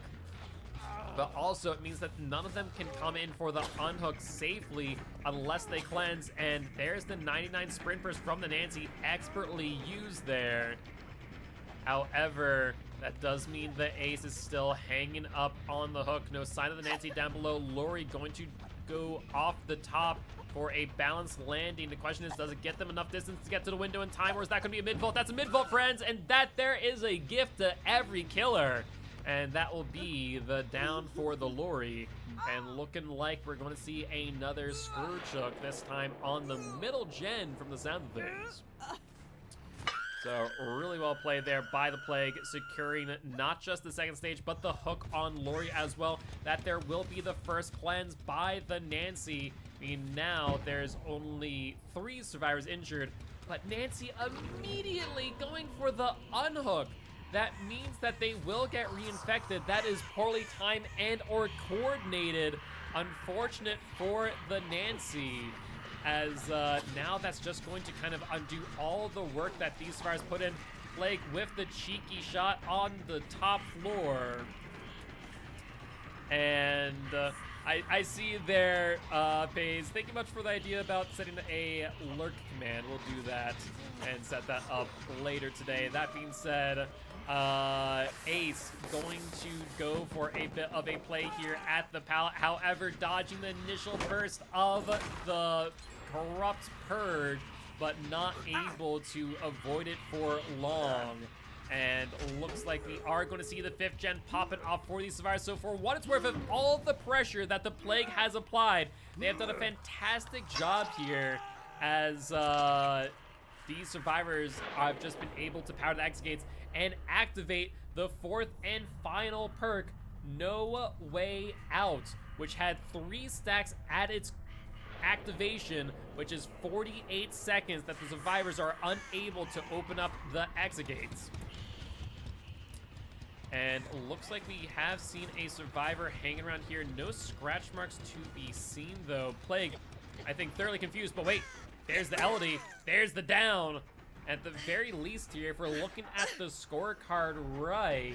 but also it means that none of them can come in for the unhook safely unless they cleanse, and there's the 99 sprint burst from the Nancy, expertly used there. However, that does mean the Ace is still hanging up on the hook. No sign of the Nancy down below. Lori going to go off the top for a balanced landing. The question is, does it get them enough distance to get to the window in time, or is that going to be a mid-vault? That's a mid-vault, friends, and that there is a gift to every killer. And that will be the down for the Lori. And looking like we're going to see another Scourge Hook, this time on the middle gen from the sound of things. So really well played there by the Plague, securing not just the second stage, but the hook on Lori as well. That there will be the first cleanse by the Nancy. I mean, now there's only 3 survivors injured, but Nancy immediately going for the unhook. That means that they will get reinfected. That is poorly timed and or coordinated. Unfortunate for the Nancy, as now that's just going to kind of undo all the work that these survivors put in. Plague with the cheeky shot on the top floor. And I see there, Baze, thank you much for the idea about setting a lurk command. We'll do that and set that up later today. That being said, Ace going to go for a bit of a play here at the pallet. However, dodging the initial burst of the Corrupt Purge, but not able to avoid it for long. And looks like we are going to see the 5th gen popping off for these survivors. So for what it's worth, of all of the pressure that the Plague has applied, they have done a fantastic job here, as these survivors have just been able to power the exit gates and activate the 4th and final perk, No Way Out, which had 3 stacks at its activation, which is 48 seconds that the survivors are unable to open up the exit gates. And looks like we have seen a survivor hanging around here. No scratch marks to be seen, though. Plague, I think, thoroughly confused, but wait, there's the Elodie, there's the down. At the very least here, if we're looking at the scorecard right,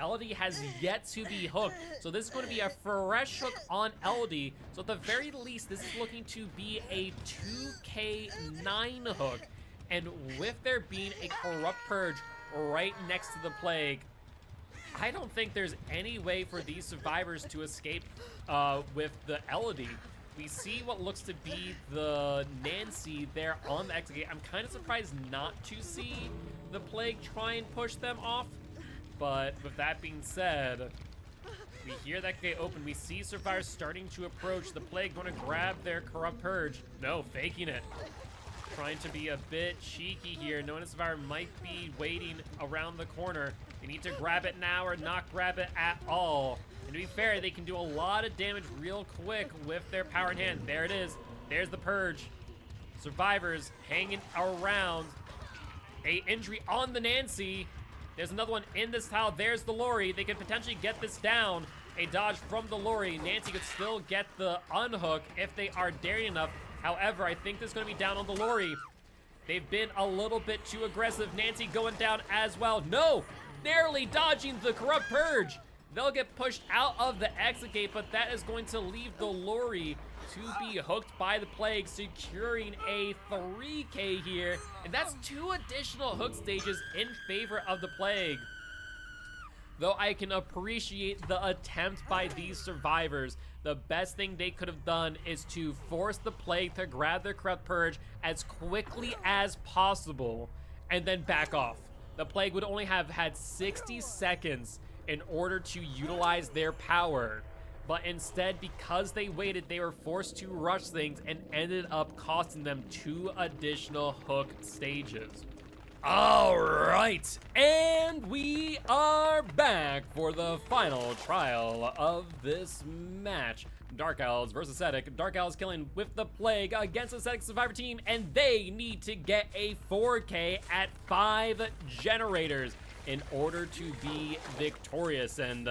Elodie has yet to be hooked. So this is going to be a fresh hook on Elodie. So at the very least, this is looking to be a 2K9 hook. And with there being a Corrupt Purge right next to the Plague, I don't think there's any way for these survivors to escape with the Elodie. We see what looks to be the Nancy there on the exit gate. I'm kind of surprised not to see the Plague try and push them off. But with that being said, we hear that gate open. We see survivors starting to approach. The Plague going to grab their Corrupt Purge. No, faking it. Trying to be a bit cheeky here, knowing a survivor might be waiting around the corner. They need to grab it now or not grab it at all. And to be fair, they can do a lot of damage real quick with their power in hand. There it is. There's the Purge. Survivors hanging around. A injury on the Nancy. There's another one in this tile. There's the Lori. They could potentially get this down. A dodge from the Lori. Nancy could still get the unhook if they are daring enough. However, I think this is going to be down on the Lori. They've been a little bit too aggressive. Nancy going down as well. No! Narrowly dodging the Corrupt Purge. They'll get pushed out of the exit gate, but that is going to leave the Lori to be hooked by the Plague, securing a 3K here. And that's 2 additional hook stages in favor of the Plague. Though I can appreciate the attempt by these survivors, the best thing they could have done is to force the Plague to grab their Corrupt Purge as quickly as possible and then back off. the Plague would only have had 60 seconds in order to utilize their power. But instead, because they waited, they were forced to rush things and ended up costing them 2 additional hook stages. All right, and we are back for the final trial of this match. Dark Elves versus Ascetic. Dark Elves killing with the Plague against Ascetic Survivor team, and they need to get a 4K at 5 generators in order to be victorious. And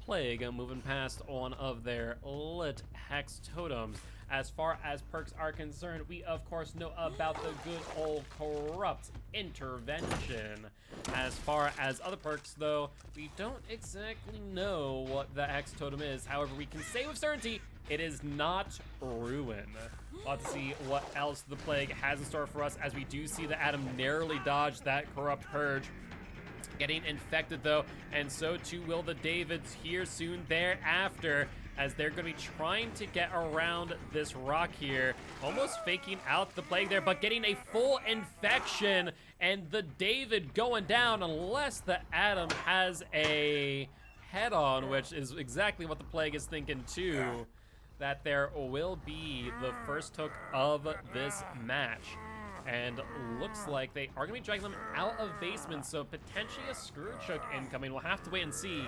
Plague moving past one of their lit hex totems. As far as perks are concerned, we of course know about the good old corrupt intervention. As far as other perks though, we don't exactly know what the hex totem is. However, we can say with certainty, it is not ruin. Let's see what else the Plague has in store for us, as we do see that Adam narrowly dodged that corrupt purge. Getting infected though, and so too will the Davids here soon thereafter, as they're going to be trying to get around this rock here, almost faking out the Plague there, but getting a full infection, and the David going down unless the Adam has a head-on, which is exactly what the Plague is thinking too, that there will be the first hook of this match. And looks like they are going to be dragging them out of basement, so potentially a Scourge Hook incoming. We'll have to wait and see.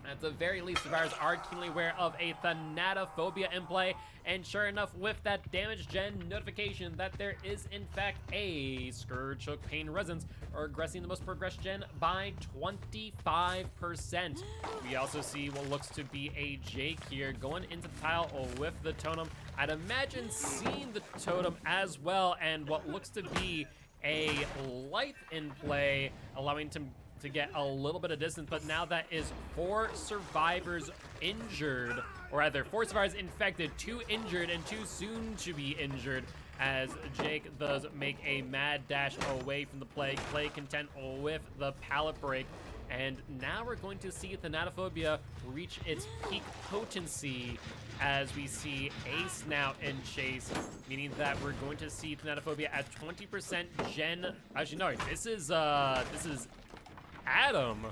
At the very least, survivors are keenly aware of a Thanatophobia in play, and sure enough, with that damage gen notification that there is in fact a Scourge Hook Pain Resonance, regressing the most progressed gen by 25%. We also see what looks to be a Jake here going into the tile with the totem. I'd imagine seeing the totem as well, and what looks to be a light in play, allowing him to get a little bit of distance. But now that is 4 survivors injured, or rather 4 survivors infected, 2 injured, and 2 soon to be injured, as Jake does make a mad dash away from the Plague. Plague content with the pallet break. And now we're going to see Thanatophobia reach its peak potency, as we see Ace now in chase, meaning that we're going to see Thanatophobia at 20% gen. Actually, no, this is Adam,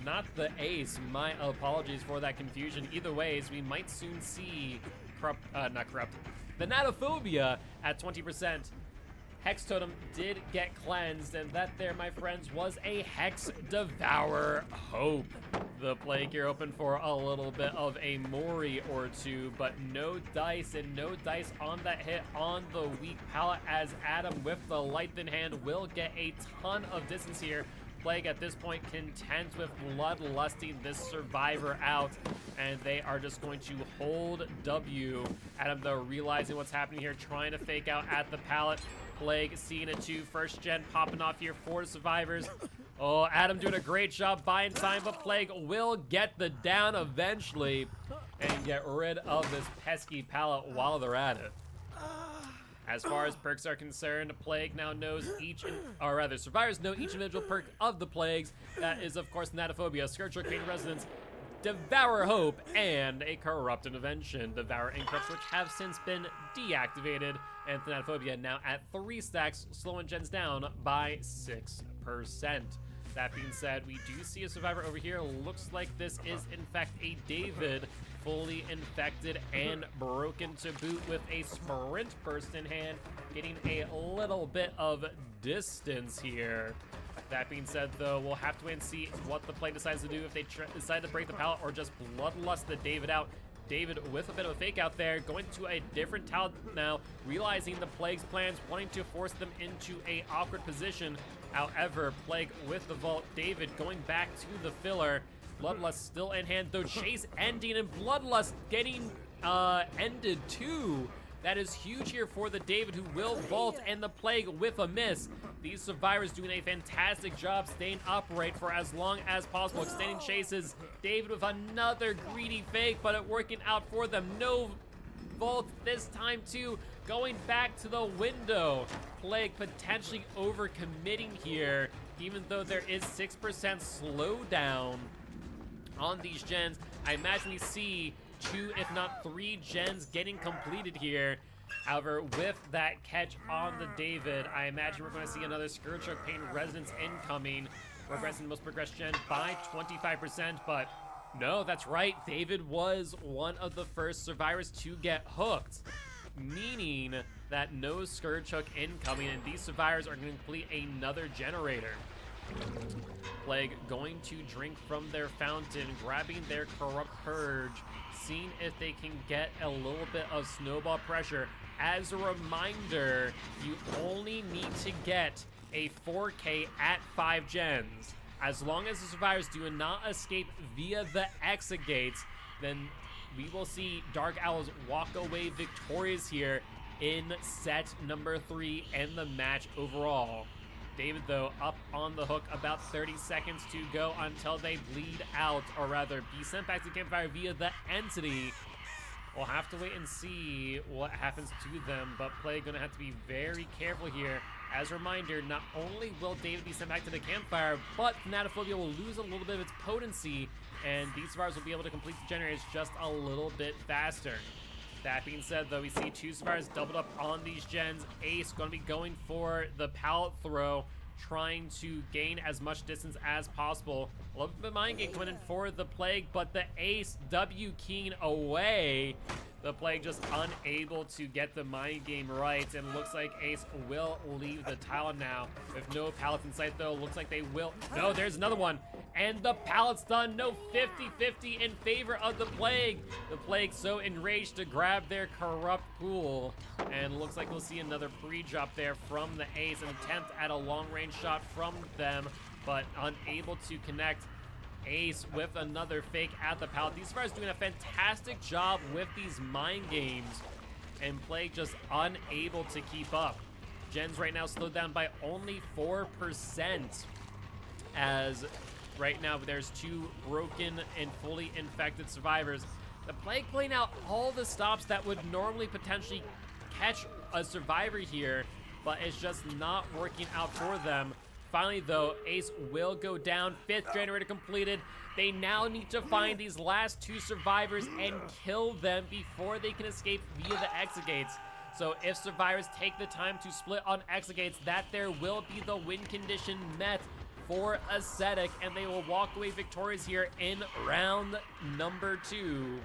not the Ace. My apologies for that confusion. Either ways, we might soon see Thanatophobia at 20%. Hex Totem did get cleansed, and that there, my friends, was a Hex Devour Hope. The Plague here open for a little bit of a Mori or two, but no dice, and no dice on that hit on the weak pallet, as Adam with the light in hand will get a ton of distance here. Plague at this point content with bloodlusting this survivor out, and they are just going to hold W. Adam though realizing what's happening here, trying to fake out at the pallet. Plague seeing it too, first gen popping off here for the survivors. Oh, Adam doing a great job buying time, but Plague will get the down eventually and get rid of this pesky pallet while they're at it. As far as perks are concerned, Plague now knows survivors know each individual perk of the Plagues. That is, of course, Thanatophobia, Scourge Hook, Pain Resonance, Devour Hope, and a Corrupt Intervention. Devour and Corrupt, which have since been deactivated, and Thanatophobia now at 3 stacks, slowing gens down by 6%. That being said, we do see a survivor over here. Looks like this is, in fact, a David, fully infected and broken to boot, with a sprint burst in hand, getting a little bit of distance here. That being said, though, we'll have to wait and see what the Plague decides to do, if they decide to break the pallet or just bloodlust the David out. David with a bit of a fake out there, going to a different talent now, realizing the Plague's plans, wanting to force them into a awkward position. However, Plague with the vault, David going back to the filler. Bloodlust still in hand, though chase ending, and Bloodlust getting ended too. That is huge here for the David, who will vault, and the Plague with a miss. These survivors doing a fantastic job staying upright for as long as possible, extending chases. David with another greedy fake, but it working out for them. No vault this time too, going back to the window. Plague potentially overcommitting here, even though there is 6% slowdown on these gens. I imagine we see 2, if not 3 gens getting completed here. However, with that catch on the David, I imagine we're going to see another Scourge Hook Pain Resonance incoming, progressing the most progressed gen by 25%, but no, that's right, David was one of the first survivors to get hooked, meaning that no Scourge Hook incoming, and these survivors are going to complete another generator. Plague going to drink from their fountain, grabbing their Corrupt Purge, seeing if they can get a little bit of snowball pressure. As a reminder, you only need to get a 4K at 5 gens. As long as the survivors do not escape via the exit gates, then we will see Dark Owls walk away victorious here in set number 3 and the match overall. David, though, up on the hook, about 30 seconds to go until they bleed out, or rather be sent back to campfire via the entity. We'll have to wait and see what happens to them, but Plague gonna have to be very careful here. As a reminder, not only will David be sent back to the campfire, but Fanatophobia will lose a little bit of its potency, and these survivors will be able to complete the generators just a little bit faster. That being said, though, we see 2 survivors doubled up on these gens. Ace going to be going for the pallet throw, trying to gain as much distance as possible. A little bit of mind game coming in for the Plague, but the Ace W keying away. The Plague just unable to get the mind game right, and looks like Ace will leave the tile now. With no pallets in sight, though, looks like they will. No, there's another one. And the pallet's done. No, 50-50 in favor of the Plague. The Plague so enraged to grab their Corrupt Pool. And looks like we'll see another pre-drop there from the Ace. An attempt at a long-range shot from them, but unable to connect. Ace with another fake at the pallet. These survivors doing a fantastic job with these mind games, and Plague just unable to keep up. Gens right now slowed down by only 4%, as right now there's 2 broken and fully infected survivors. The Plague playing out all the stops that would normally potentially catch a survivor here, but it's just not working out for them. Finally, though, Ace will go down. 5th generator completed. They now need to find these last 2 survivors and kill them before they can escape via the exit gates. So if survivors take the time to split on exit gates, that there will be the win condition met for Ascetic, and they will walk away victorious here in round number 2.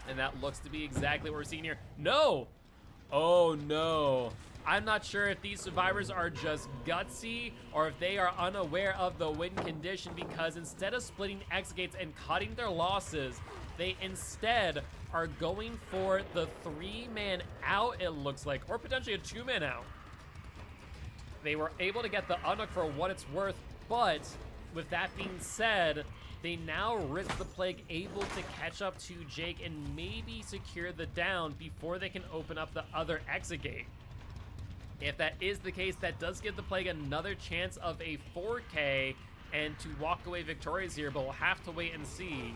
And that looks to be exactly what we're seeing here. No! Oh, no. I'm not sure if these survivors are just gutsy or if they are unaware of the win condition, because instead of splitting exit gates and cutting their losses, they instead are going for the 3-man out, it looks like, or potentially a 2-man out. They were able to get the unhook for what it's worth, but with that being said, they now risk the Plague able to catch up to Jake and maybe secure the down before they can open up the other exit gate. If that is the case, that does give the Plague another chance of a 4K and to walk away victorious here, but we'll have to wait and see.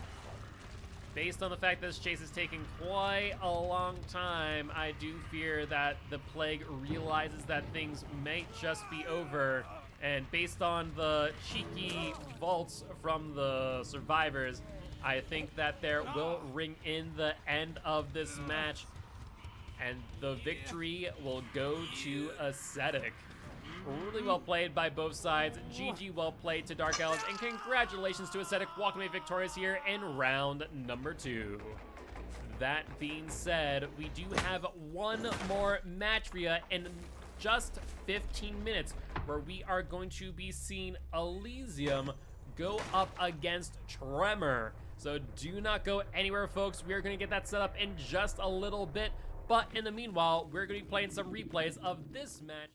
Based on the fact that this chase is taking quite a long time, I do fear that the Plague realizes that things may just be over. And based on the cheeky vaults from the survivors, I think that there will ring in the end of this match, and the victory will go to Ascetic. Really well played by both sides. GG well played to Dark Elves, and congratulations to Ascetic walking away victorious here in round number 2. That being said, we do have one more match for you in just 15 minutes, where we are going to be seeing Elysium go up against Tremor. So do not go anywhere, folks. We are going to get that set up in just a little bit. But in the meanwhile, we're going to be playing some replays of this match.